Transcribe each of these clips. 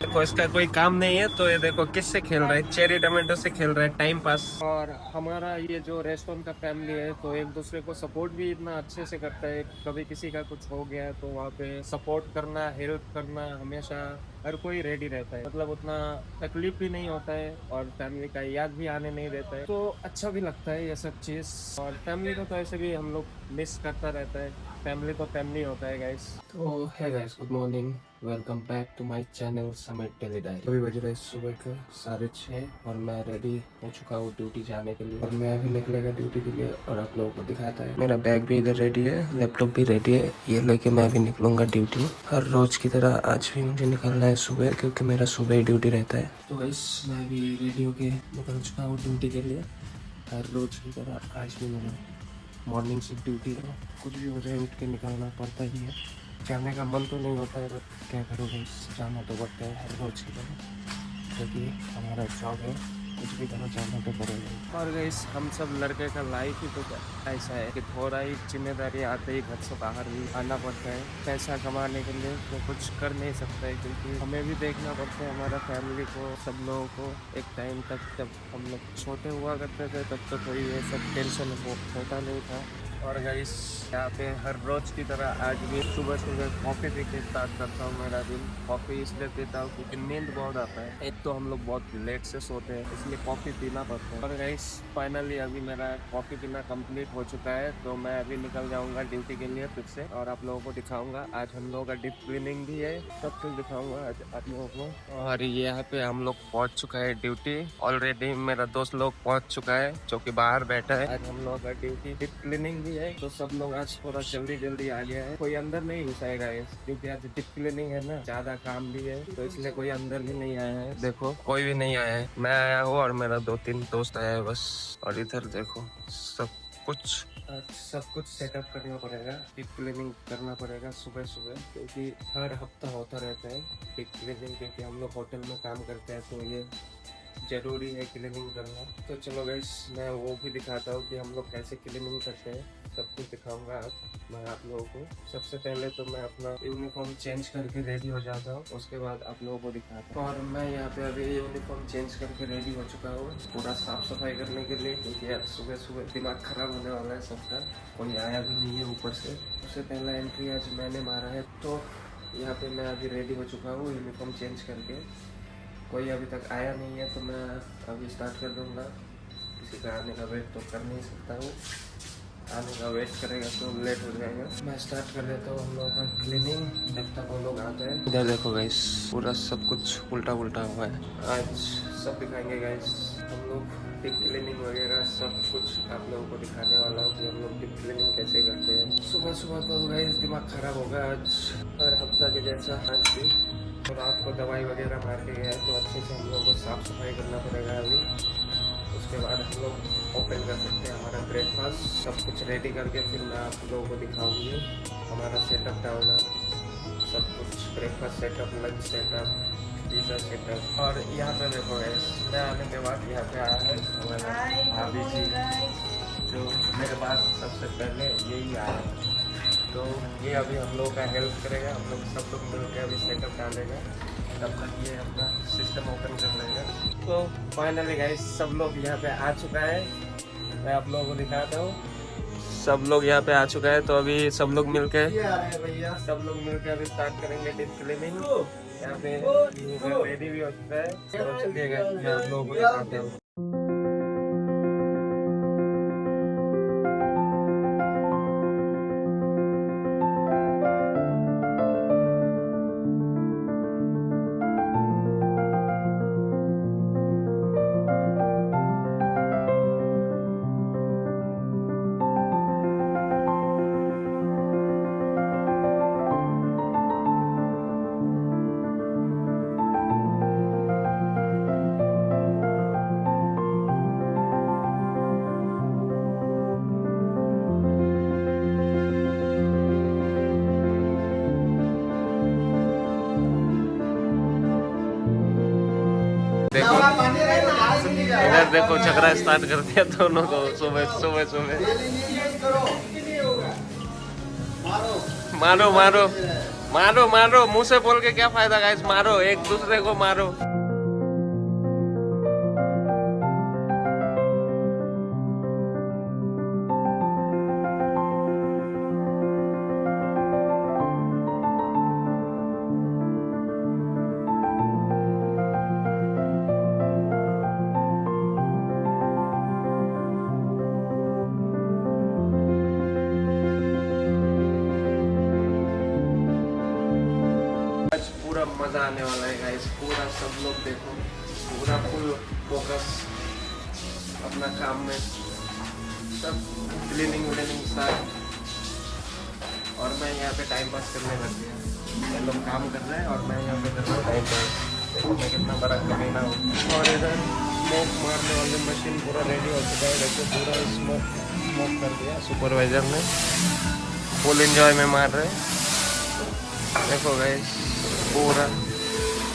देखो इसका कोई काम नहीं है तो ये देखो किससे खेल रहा है, चेरी टमाटो से खेल रहा है, टाइम पास। और हमारा ये जो रेस्टोरेंट का फैमिली है तो एक दूसरे को सपोर्ट भी इतना अच्छे से करता है। कभी किसी का कुछ हो गया तो वहाँ पे सपोर्ट करना, हेल्प करना, हमेशा हर कोई रेडी रहता है। मतलब उतना तकलीफ भी नहीं होता है और फैमिली का याद भी आने नहीं देता है, तो अच्छा भी लगता है ये सब चीज। और फैमिली को तो ऐसे भी हम लोग मिस करता रहता है। फैमिली तो फैमिली होता है गाइस। तो है guys, good morning, welcome back to my channel Sumit Daily Diary. अभी बज रहे सुबह के 6:30 और मैं रेडी हो चुका हूँ ड्यूटी जाने के लिए। और मैं अभी निकलेगा ड्यूटी के लिए और आप लोगों को दिखाता है। मेरा बैग भी इधर रेडी है, लैपटॉप भी रेडी है, ये लेके मैं अभी निकलूंगा ड्यूटी। हर रोज की तरह आज भी मुझे निकलना है सुबह, क्योंकि मेरा सुबह ही ड्यूटी रहता है। तो गाइस मैं अभी रेडी होके निकल चुका हूँ ड्यूटी के लिए। हर रोज की तरह आज भी मेरा मॉर्निंग शिफ्ट ड्यूटी है। कुछ भी मुझे उठ के निकलना पड़ता ही है। जाने का मन तो नहीं होता है, बट क्या करोगे, जाना तो पड़ता है हर रोज की तरह, क्योंकि हमारा जॉब है, कुछ भी तरह जाना तो पड़ेगा। और गाइस हम सब लड़के का लाइफ ही तो ऐसा है कि थोड़ा ही जिम्मेदारी आते ही घर से बाहर भी आना पड़ता है पैसा कमाने के लिए। तो कुछ कर नहीं सकता है, क्योंकि हमें भी देखना पड़ता है हमारा फैमिली को, सब लोगों को। एक टाइम तक जब हम लोग छोटे हुआ करते थे तब तो कोई ये सब टेंशन होता नहीं था। और गाइस यहाँ पे हर रोज की तरह आज भी सुबह सुबह कॉफ़ी पी के स्टार्ट करता हूँ मेरा दिन। कॉफ़ी इसलिए पीता हूँ क्योंकि नींद बहुत आता है। एक तो हम लोग बहुत लेट से सोते हैं, इसलिए कॉफ़ी पीना पड़ता है। और गाइस फाइनली अभी मेरा कॉफ़ी पीना कंप्लीट हो चुका है, तो मैं अभी निकल जाऊँगा ड्यूटी के लिए फिर से। और आप लोगों को दिखाऊंगा आज हम लोगों का डीप क्लीनिंग भी है, सब कुछ दिखाऊंगा आज आप लोगों को। और यहाँ पे हम लोग पहुँच चुका है ड्यूटी ऑलरेडी। मेरा दोस्त लोग पहुँच चुका है जो कि बाहर बैठा है। आज हम लोगों का ड्यूटी डीप क्लीनिंग भी है, तो सब लोग आज थोड़ा जल्दी आ गया है। कोई अंदर नहीं घुसाएगा क्योंकि आज डीप क्लीनिंग है ना, ज्यादा काम भी है, तो इसलिए कोई अंदर भी नहीं आया है। देखो कोई भी नहीं आया है, मैं आया हूँ और मेरा 2-3 दोस्त आया है बस। और इधर देखो सब कुछ सेटअप करना पड़ेगा, डीप क्लीनिंग करना पड़ेगा सुबह सुबह, क्योंकि हर हफ्ता होता रहता है डीप क्लीनिंग। क्योंकि हम लोग होटल में काम करते हैं तो ये जरूरी है क्लीनिंग करना। तो चलो गाइस मैं वो भी दिखाता हूँ कि हम लोग कैसे क्लीनिंग करते हैं, सब कुछ दिखाऊंगा मैं आप लोगों को। सबसे पहले तो मैं अपना यूनिफॉर्म चेंज करके रेडी हो जाता हूँ, उसके बाद आप लोगों को दिखाता हूँ। और मैं यहाँ पे अभी यूनिफॉर्म चेंज करके रेडी हो चुका हूँ पूरा साफ सफाई करने के लिए, क्योंकि आज सुबह सुबह दिमाग खराब होने वाला है सबका। कोई आया भी नहीं है ऊपर से, उससे पहला एंट्री आज मैंने मारा है। तो यहाँ पे मैं अभी रेडी हो चुका हूँ यूनिफॉर्म चेंज करके। कोई अभी तक आया नहीं है तो मैं अभी स्टार्ट कर दूँगा। किसी का आने का वेट तो कर नहीं सकता हूँ, आने का वेट करेगा तो लेट हो जाएगा। मैं स्टार्ट कर देता हूँ हम लोगों का क्लीनिंग जब तक वो लोग आते हैं। इधर देखो गाइस पूरा सब कुछ उल्टा हुआ है। आज सब दिखाएंगे गाइस हम लोग, डीप क्लीनिंग वगैरह सब कुछ आप लोगों को दिखाने वाला हूँ कि हम लोग डीप क्लीनिंग कैसे करते हैं। सुबह सुबह तो गाइस दिमाग खराब होगा आज, हर हफ्ता के जैसा आज भी। तो रात को दवाई वगैरह मार के गया है, तो अच्छे से हम लोग को साफ सफाई करना पड़ेगा अभी। उसके बाद हम लोग ओपन कर सकते हैं हमारा ब्रेकफास्ट। सब कुछ रेडी करके फिर मैं आप लोगों को दिखाऊंगी हमारा सेटअप डालना, सब कुछ breakfast setup, lunch setup, dinner setup. और यहाँ पे देखो मैं आने के बाद यहाँ पे आया है हमारा भाभी जी, जो मेरे बाद सबसे पहले यही आया है। तो ये अभी हम लोग का हेल्प करेगा, हम लोग सब लोग मिल के अभी सेटअप डालेगा, तब तक ये अपना सिस्टम ओपन कर लेगा। तो फाइनली गाइस सब लोग यहाँ पे आ चुका है, मैं आप लोगों को दिखाता हूँ। सब लोग यहाँ पे आ चुका है, तो अभी सब लोग मिलके अभी स्टार्ट करेंगे डीप क्लीनिंग। यहाँ पे रेडी भी हो चुका है, तो चलिएगा मैं आप लोगों को दिखाता हूँ। इधर देखो झगड़ा स्टार्ट कर दिया दोनों को सुबह। मारो मारो मारो, मुंह से बोल के क्या फायदा गाइस, मारो एक दूसरे को मारो। पूरा मजा आने वाला है गाइस, पूरा सब लोग देखो, पूरा फुल फोकस अपना काम में, सब क्लीनिंग व्लीनिंग स्टार्ट। और मैं यहाँ पे टाइम पास करने लग गया। ये लोग काम कर रहे हैं और मैं यहाँ पे कर रहा हूँ टाइम पास। देखो मैं कितना बड़ा कमीना हूँ। और इधर स्मोक मारने वाली मशीन पूरा रेडी हो चुका है। देखो पूरा स्मोक कर दिया सुपरवाइजर ने, फुल एंजॉय में मार रहे हैं। देखो गाइस पूरा,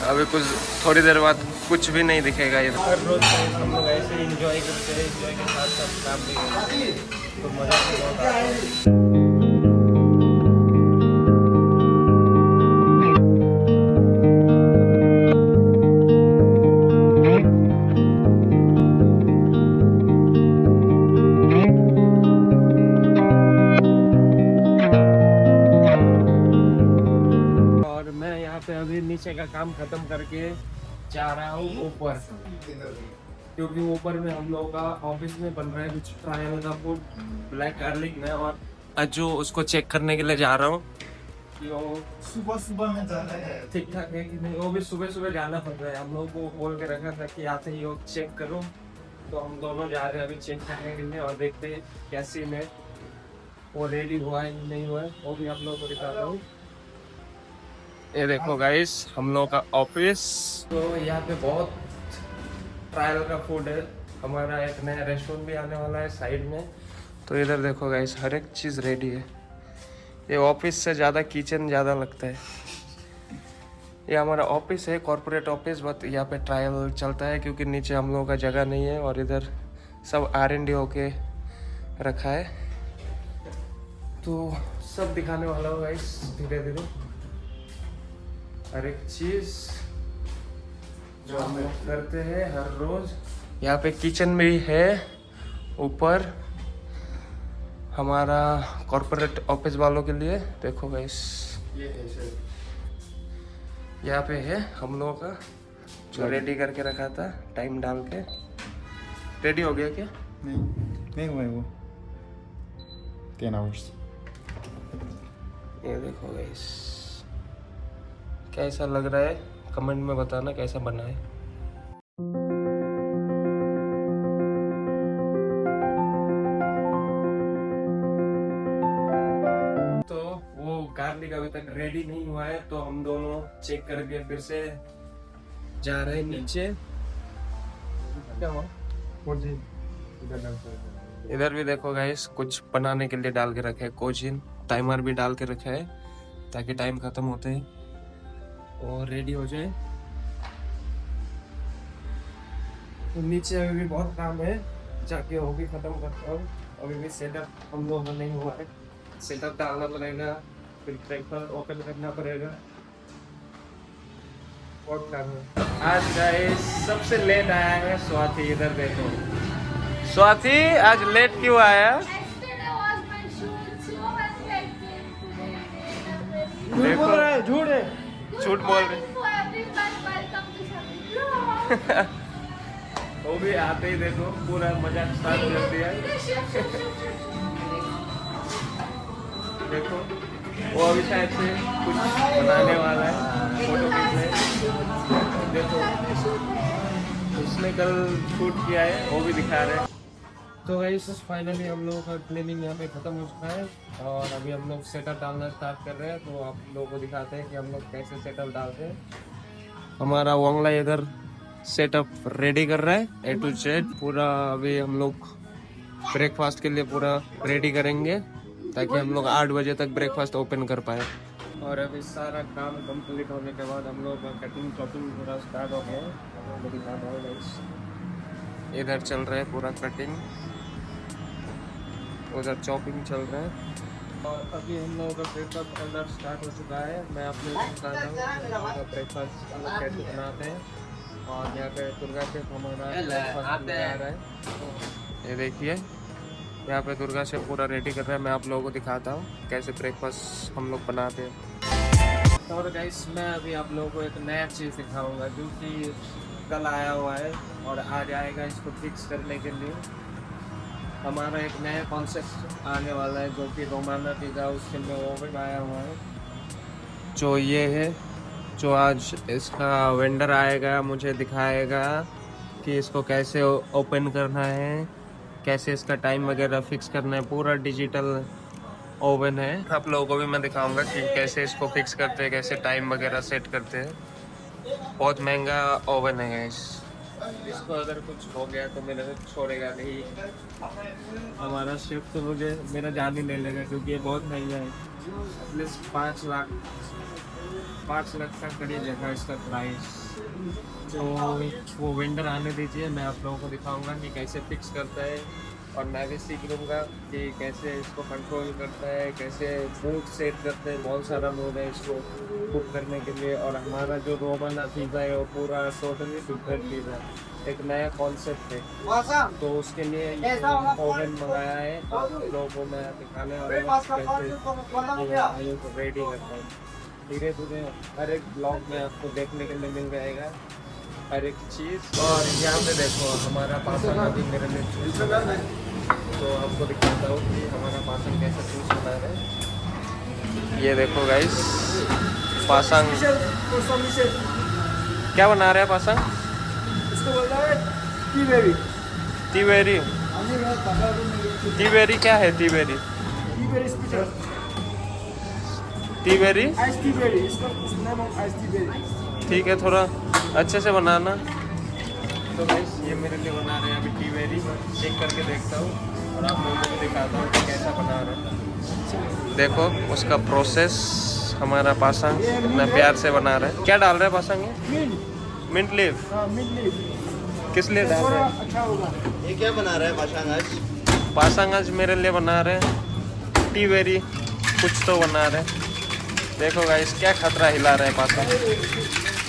अभी कुछ थोड़ी देर बाद कुछ भी नहीं दिखेगा इधर। हर रोज हम लोग ऐसे एंजॉय करते हैं, एंजॉय के साथ साथ काम भी करते हैं, तो मजा भी बहुत आता है। अभी नीचे का काम खत्म करके जा रहा हूँ ऊपर, क्योंकि ऊपर में हम लोगों का ऑफिस में बन रहा है कुछ ट्रायल का फूड, ब्लैक गार्लिक में। और अज्जू उसको चेक करने के लिए जा रहा हूँ कि वो सुबह में जाना है, ठीक ठाक है कि नहीं। वो भी सुबह जाना पड़ रहा है, हम लोग को बोल के रखा था कि आते ही वो चेक करो, तो हम दोनों जा रहे हैं अभी चेक करने के लिए। और देखते हैं कैसी में वो रेडी हुआ है नहीं हुआ है, वो भी आप लोगों को दिखा रहा हूँ। ये देखो गाइस हम लोग का ऑफिस, तो यहाँ पे बहुत ट्रायल का फूड है। हमारा एक नया रेस्टोरेंट भी आने वाला है साइड में, तो इधर देखो गाइस हर एक चीज़ रेडी है। ये ऑफिस से ज़्यादा किचन ज़्यादा लगता है। ये हमारा ऑफिस है, कॉर्पोरेट ऑफिस, बट यहाँ पे ट्रायल चलता है क्योंकि नीचे हम लोगों का जगह नहीं है। और इधर सब R&D होके रखा है, तो सब दिखाने वाला होगा गाइस धीरे धीरे, हर एक चीज जो हम करते हैं हर रोज। यहाँ पे किचन भी है ऊपर हमारा कॉर्पोरेट ऑफिस वालों के लिए। देखो गाइस ये है सर, यहाँ पे है हम लोगों का जो रेडी करके रखा था, टाइम डाल के। रेडी हो गया क्या? नहीं हुआ है वो 10 आवर्स। ये देखो गाइस कैसा लग रहा है, कमेंट में बताना कैसा बना है। तो वो गार्लिक अभी तक रेडी नहीं हुआ है, तो हम दोनों चेक करके फिर से जा रहे हैं नीचे। क्या हुआ? इधर भी देखो गाइस कुछ बनाने के लिए डाल के रखे है, कोचिन टाइमर भी डाल के रखा है ताकि टाइम खत्म होते ही और रेडी हो जाए। तो नीचे अभी भी बहुत काम है, जाके वो भी खत्म करता हूँ। अभी भी सेटअप हम लोगों का नहीं हुआ है, सेटअप डालना पड़ेगा, फिर ब्रेकफास्ट ओपन करना पड़ेगा, बहुत काम है। आज गाइस सबसे लेट आया है स्वाति। इधर देखो स्वाति आज लेट क्यों आया? देखो झूठ है, झूठ बोल रहे। वो भी आते ही देखो पूरा मजाक स्टार्ट कर दिया। देखो वो अभी शायद से कुछ बनाने वाला है, फोटो खींचने। देखो उसने कल शूट किया है, वो भी दिखा रहे हैं। तो गाइस फाइनली हम लोगों का क्लीनिंग यहाँ पे खत्म हो चुका है और अभी हम लोग सेटअप डालना स्टार्ट कर रहे हैं। तो आप लोगों को दिखाते हैं कि हम लोग कैसे सेटअप डालते हैं। हमारा वांगला इधर सेटअप रेडी कर रहा है A to Z पूरा। अभी हम लोग ब्रेकफास्ट के लिए पूरा रेडी करेंगे ताकि हम लोग 8 बजे तक ब्रेकफास्ट ओपन कर पाए। और अभी सारा काम कंप्लीट होने के बाद हम लोग का कटिंग चॉपिंग पूरा स्टार्ट हो गया है। इधर चल रहा है पूरा कटिंग, उधर चॉपिंग चल रहा है। और अभी हम लोगों का ब्रेकफास्ट करना स्टार्ट हो चुका है। मैं आप लोगों को बता रहा हूँ ब्रेकफास्ट हम लोग कैसे बनाते हैं। और यहाँ पे दुर्गा शेफ हमारा ब्रेकफास्ट तैयार है। ये देखिए यहाँ पे दुर्गा शेफ पूरा रेडी कर रहा है। मैं आप लोगों को दिखाता हूँ कैसे ब्रेकफास्ट हम लोग बनाते हैं। और गाइस मैं अभी आप लोगों को एक नया चीज़ दिखाऊंगा जो कि कल आया हुआ है और आज आएगा। इसको फिक्स करने के लिए हमारा एक नया कॉन्सेप्ट आने वाला है जो कि रोमाना पिज़्ज़ा उसके में ओवन आया हुआ है। जो ये है जो आज इसका वेंडर आएगा मुझे दिखाएगा कि इसको कैसे ओपन करना है, कैसे इसका टाइम वगैरह फिक्स करना है। पूरा डिजिटल ओवन है। आप लोगों को भी मैं दिखाऊंगा कि कैसे इसको फिक्स करते हैं, कैसे टाइम वगैरह सेट करते हैं। बहुत महंगा ओवन है गाइस। इसको अगर कुछ हो गया तो मेरे छोड़ेगा नहीं हमारा शेफ, तो मुझे मेरा जान ही ले लेगा क्योंकि ये बहुत महंगा है। एटलीस्ट 5 लाख का करीब है इसका प्राइस। तो वो वेंडर आने दीजिए, मैं आप लोगों को दिखाऊंगा कि कैसे फिक्स करता है और मैं भी सीख लूँगा कि कैसे इसको कंट्रोल करता है, कैसे मूड सेट करते हैं। बहुत सारा मूड है इसको कुक करने के लिए। और हमारा जो रोमाना पिज़्ज़ा है वो पूरा टोटली डिफरेंट पिज़्ज़ा है, एक नया कॉन्सेप्ट है। तो उसके लिए ओवन मंगाया है और लोगों को मैं दिखाने वाला हूँ कैसे रेडी करता हूँ। धीरे धीरे हर एक ब्लॉग में आपको देखने के लिए मिल जाएगा हर एक चीज़। और यहाँ पे देखो हमारा पासन अभी मेरे लिए जूस बना है, तो आपको दिखाता हूँ कि हमारा पासन कैसा जूस बना रहा है। ये देखो गाइस पासन क्या बना रहा है। पासन इसको बोल रहा है टीबेरी। टीबेरी टीबेरी क्या है? टीबेरी टीबेरी स्पेशल टीबेरी आइस टीबेरी, इसका नाम है आइस टीबेरी। ठीक है, थोड़ा अच्छे से बनाना। तो गाइस ये मेरे लिए बना रहे हैं अभी टीबेरी। चेक करके देखता हूँ और आप लोगों को दिखाता हूँ कि कैसा बना रहे हैं। देखो उसका प्रोसेस हमारा पासंग कितना प्यार से बना रहा है। क्या डाल रहा है Pasang? Mint leaf. Mint leaf किस लिए डाल रहे हैं? अच्छा होगा। ये क्या बना रहा है पासंग आज? पासंग आज मेरे लिए बना रहे हैं टीबेरी, कुछ तो बना रहे हैं। देखो गाइस क्या खतरा हिला रहे हैं पासंग।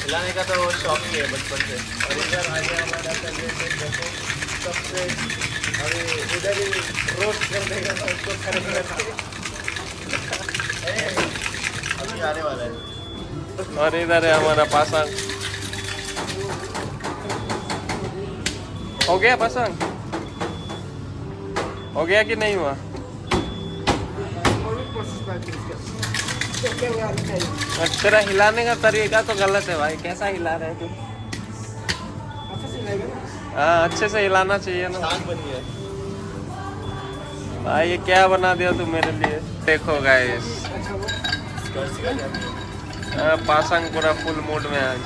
हिलाने का तो शौक ही है बचपन से। और इधर आ गया हमारा देखो सबसे अभी इधर ही रोस्ट कर देगा तो उसको खरीद अभी आने वाला है। और इधर है हमारा पासंग। हो गया पासंग? हो गया कि नहीं हुआ? तेरा हिलाने का तरीका तो गलत है भाई। कैसा हिला रहे हैं तू? हाँ अच्छे से हिलाना चाहिए ना शान बनी है भाई। ये क्या बना दिया तू मेरे लिए। देखो गाइस पासंग पूरा फुल मूड में आज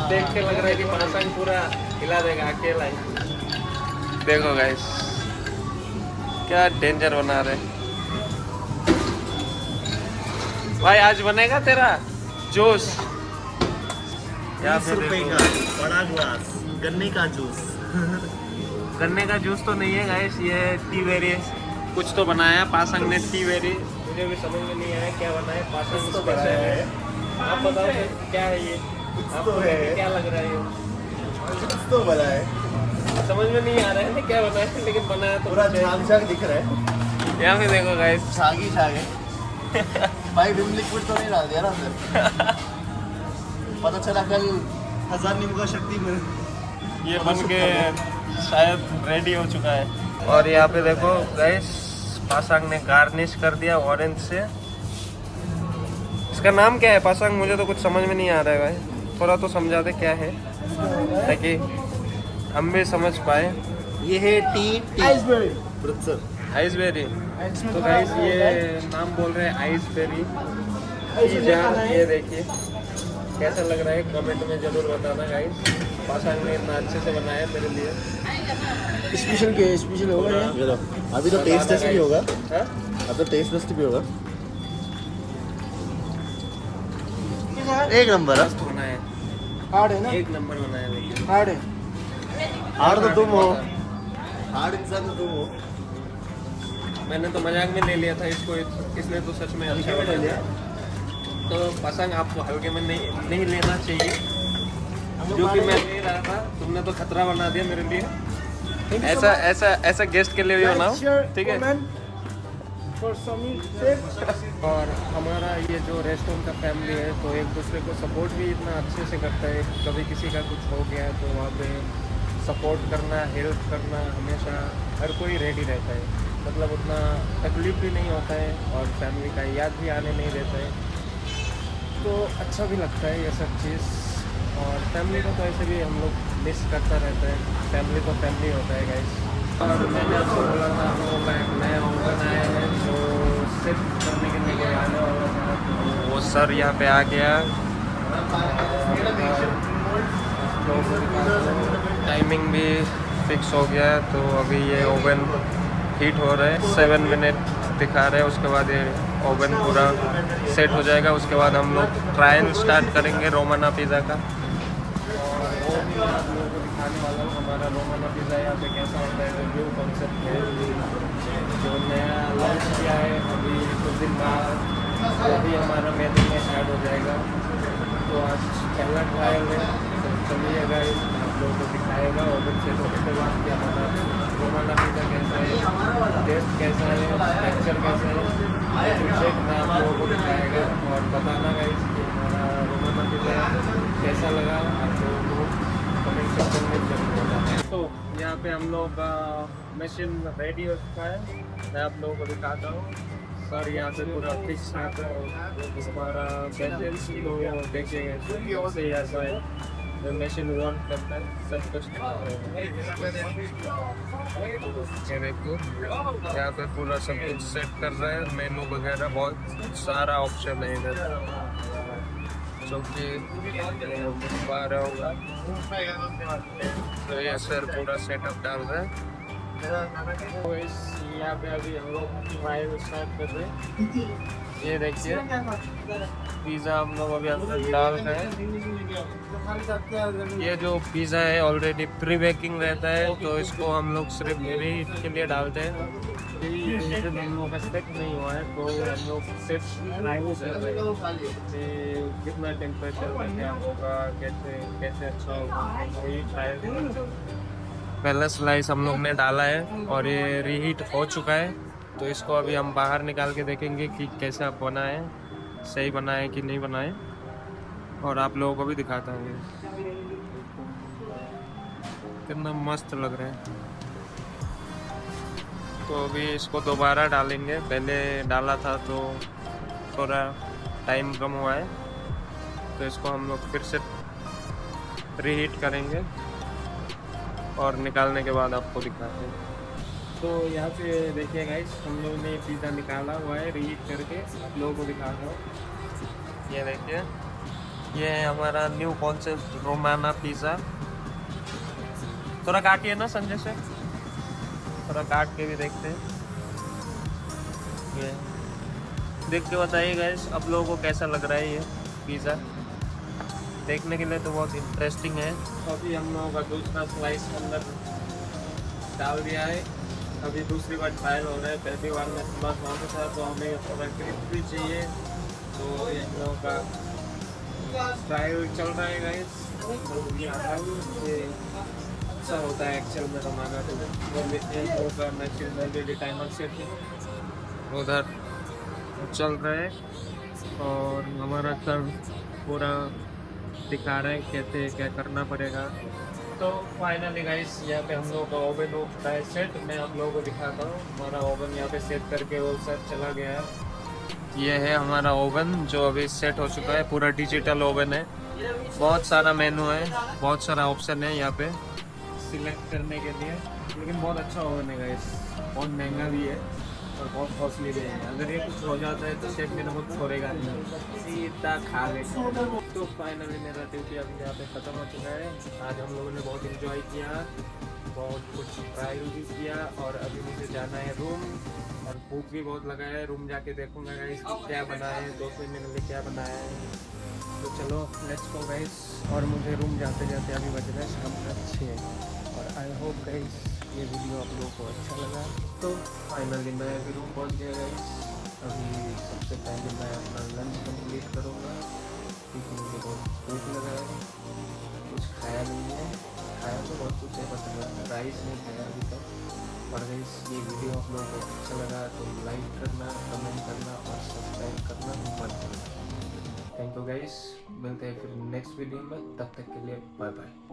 देख के लग रहा है कि पासंग पूरा हिला देगा अकेला ही। देखो गाइस क्या डेंजर बना रहे भाई। आज बनेगा तेरा जूस। 20 रुपए का बड़ा ग्लास गन्ने का जूस। गन्ने का जूस तो नहीं है गाइस, ये टीबेरी कुछ तो बनाया पासंग ने। टीबेरी मुझे भी समझ में नहीं आया क्या बनाया। पासंग तो स्पेशल बनाया है। आप बताओ क्या है ये? आपको क्या लग रहा है ये? कुछ तो बना है, समझ में नहीं आ रहा है क्या बनाया है, लेकिन बनाया तो पूरा झाग झाग दिख रहा है। यहाँ पे देखो गाइस झाग ही झाग है। भाई विम लिक्विड तो नहीं डाल दिया ना अंदर? पता चला कल 1000 नींबू का शक्ति में ये बन के शायद रेडी हो चुका है। और यहाँ पे देखो गाइस पासंग ने गार्निश कर दिया ऑरेंज से। इसका नाम क्या है पासंग? मुझे तो कुछ समझ में नहीं आ रहा है भाई। थोड़ा तो समझा दे क्या है ताकि हम भी समझ पाए। ये है टी आइसबेरी। आइसबेरी। तो गाइस ये नाम बोल रहे हैं आइसबेरी पिज़्ज़ा। ये देखिए कैसा लग रहा है कमेंट में जरूर बताना गाइस। पासंग ने इतना अच्छे से बनाया मेरे लिए। स्पेशल के स्पेशल होगा ये। अभी तो टेस्ट टेस्ट भी होगा। हाँ? अब तो टेस्ट टेस्ट भी होगा। एक नंबर है। बनाया हार्ड है ना? एक नंबर बनाया देखिए। हार्ड है। हार्ड तो तुम हो, हार्ड इंसान तो तुम हो। मैंने तो मजाक में ले लिया था इसको, इसने तो सच में अच्छा बना लिया। तो पसंद आपको हल्के में नहीं लेना चाहिए, जो कि मैं ले रहा था। तुमने तो खतरा बना दिया मेरे लिए। ऐसा गेस्ट के लिए भी बनाओ, ठीक है। और हमारा ये जो रेस्टोरेंट का फैमिली है, तो एक दूसरे को सपोर्ट भी इतना अच्छे से करता है। कभी किसी का कुछ हो गया तो वहाँ पे सपोर्ट करना, हेल्प करना, हमेशा हर कोई रेडी रहता है। मतलब उतना तकलीफ भी नहीं होता है और फैमिली का याद भी आने नहीं देता है, तो अच्छा भी लगता है ये सब चीज़। और फैमिली को तो ऐसे भी हम लोग मिस करता रहता है। फैमिली तो फैमिली होता है गाइस। और मैंने आपको बोला था हम लोगों का एक नया ओवन आया है जो सेट करने के लिए आने वाला था। वो सर यहाँ पे आ गया, टाइमिंग भी फिक्स हो गया है। तो अभी ये ओवन हीट हो रहा है, 7 मिनट दिखा रहे हैं। उसके बाद ये ओवन पूरा सेट हो जाएगा। उसके बाद हम लोग ट्रायल स्टार्ट करेंगे रोमाना पिज़्ज़ा का। और वो भी आप लोगों को दिखाने वाला हूँ हमारा रोमाना पिज़्ज़ा यहाँ पे कैसा होता है। न्यू कॉन्सेप्ट है जो नया लॉन्च किया है अभी कुछ दिन बाद, अभी हमारा मेन्यू में ऐड हो जाएगा। तो आज पहला ट्रायल है, तो चलिएगा आप लोगों को दिखाएगा ओवन सेट होने के बाद कि हमारा रोमाना पिज़्ज़ा कैसा है, टेस्ट कैसा है, टेक्सचर कैसा है, शेक में आप लोगों को दिखाएगा। और बताना गाइस कि हमारा रोमाना पिज़्ज़ा कैसा लगा आप लोगों को कमेंट सेक्शन में जरूर बताना। तो यहाँ पे हम लोग का मशीन रेडी हो चुका है, मैं आप लोगों को दिखाता हूँ। सर यहाँ पे पूरा फिक्स है, तो हमारा बैलेंस तो देखिएगा से ऐसा है मशीन रन करता है सब कुछ। ये देखो यहाँ पे पूरा सब कुछ सेट कर रहा है, मेनू वगैरह बहुत सारा ऑप्शन है इधर, जो कि पा रहा होगा। तो ये सर पूरा सेटअप डाल रहा है। तो इस यहाँ पे अभी हम लोग ट्रायल स्टार्ट कर रहे हैं। ये देखिए पिज़्ज़ा हम लोग अभी अंदर डाल रहे हैं। ये जो पिज़्ज़ा है ऑलरेडी प्री बेकिंग रहता है, तो इसको हम लोग सिर्फ रीहीट के लिए डालते हैं। हम लोग का सेट नहीं हुआ है तो हम लोग सिर्फ ट्रायल कर रहे हैं कितना टेम्परेचर होगा, कैसे अच्छा होगा, वही ट्रायल। पहला स्लाइस हम लोग ने डाला है और ये रीहीट हो चुका है, तो इसको अभी हम बाहर निकाल के देखेंगे कि कैसा बना है, सही बना है कि नहीं बना है, और आप लोगों को भी दिखाता हूँ कितना मस्त लग रहा है। तो अभी इसको दोबारा डालेंगे, पहले डाला था तो थोड़ा टाइम कम हुआ है, तो इसको हम लोग फिर से रीहीट करेंगे और निकालने के बाद आपको दिखाते हैं। तो यहाँ पे देखिए गाइस हम लोगों ने पिज़्ज़ा निकाला हुआ है रीहीट करके, आप लोगों को दिखाता हूँ। ये देखिए ये है हमारा न्यू कॉन्सेप्ट रोमाना पिज़्ज़ा। थोड़ा काटिए ना संजय से, थोड़ा काट के भी देखते हैं। ये देख के बताइए गाइस आप लोगों को कैसा लग रहा है ये पिज़्ज़ा। देखने के लिए तो बहुत इंटरेस्टिंग है। अभी हम लोगों का दूसरा स्लाइस अंदर डाल दिया है, अभी दूसरी बार ट्रायल हो रहा है। पहली बार में थोड़ा स्वाद था तो हमें थोड़ा क्रिस्पी चाहिए, तो ये हम लोगों का ट्रायल चल रहा है गाइस। ये अच्छा होता है एक्चुअल में हमारा, तो नेचुरल टाइमर सेट उधर चल रहा है और हमारा सर पूरा दिखा रहे हैं कैसे क्या करना पड़ेगा। तो फाइनली गाइस यहाँ पे हम लोग का ओवन हो चुका है सेट। मैं आप लोगों को दिखाता हूँ हमारा ओवन यहाँ पे सेट करके वो सब चला गया है। ये है हमारा ओवन जो अभी सेट हो चुका है, पूरा डिजिटल ओवन है। बहुत सारा मेनू है, बहुत सारा ऑप्शन है यहाँ पे सिलेक्ट करने के लिए, लेकिन बहुत अच्छा ओवन है गाइस, बहुत महंगा भी है और बहुत कॉस्टली भी है। अगर ये कुछ हो जाता है तो शेफ मेरे को छोड़ेगा नहीं, सीधा खा लेगा। तो फाइनली मेरा ड्यूटी अभी यहाँ पे ख़त्म हो चुका है। आज हम लोगों ने बहुत इंजॉय किया, बहुत कुछ ट्रायल भी किया और अभी मुझे जाना है रूम और भूख भी बहुत लगा है। रूम जाके देखूंगा गाइस क्या बना है, दोस्तों मेरे लिए क्या बनाया है। तो चलो लेट्स गो गाइस। और मुझे रूम जाते जाते अभी बज रहा है शाम का 6 और आई होप गाइस ये वीडियो आप लोगों को अच्छा लगा तो फाइनली मैं भी रूम पहुँच गया गाइस। अभी सबसे पहले मैं अपना लंच कंप्लीट करूँगा क्योंकि मुझे बहुत भूख लगा है। कुछ खाया नहीं है, खाया तो बहुत कुछ है बट राइस नहीं खाया अभी तक। और गाइस ये वीडियो आप लोगों को अच्छा लगा तो लाइक करना, कमेंट करना और सब्सक्राइब करना मत भूलना। थैंक यू गाइस, मिलते हैं फिर नेक्स्ट वीडियो में, तब तक के लिए बाय बाय।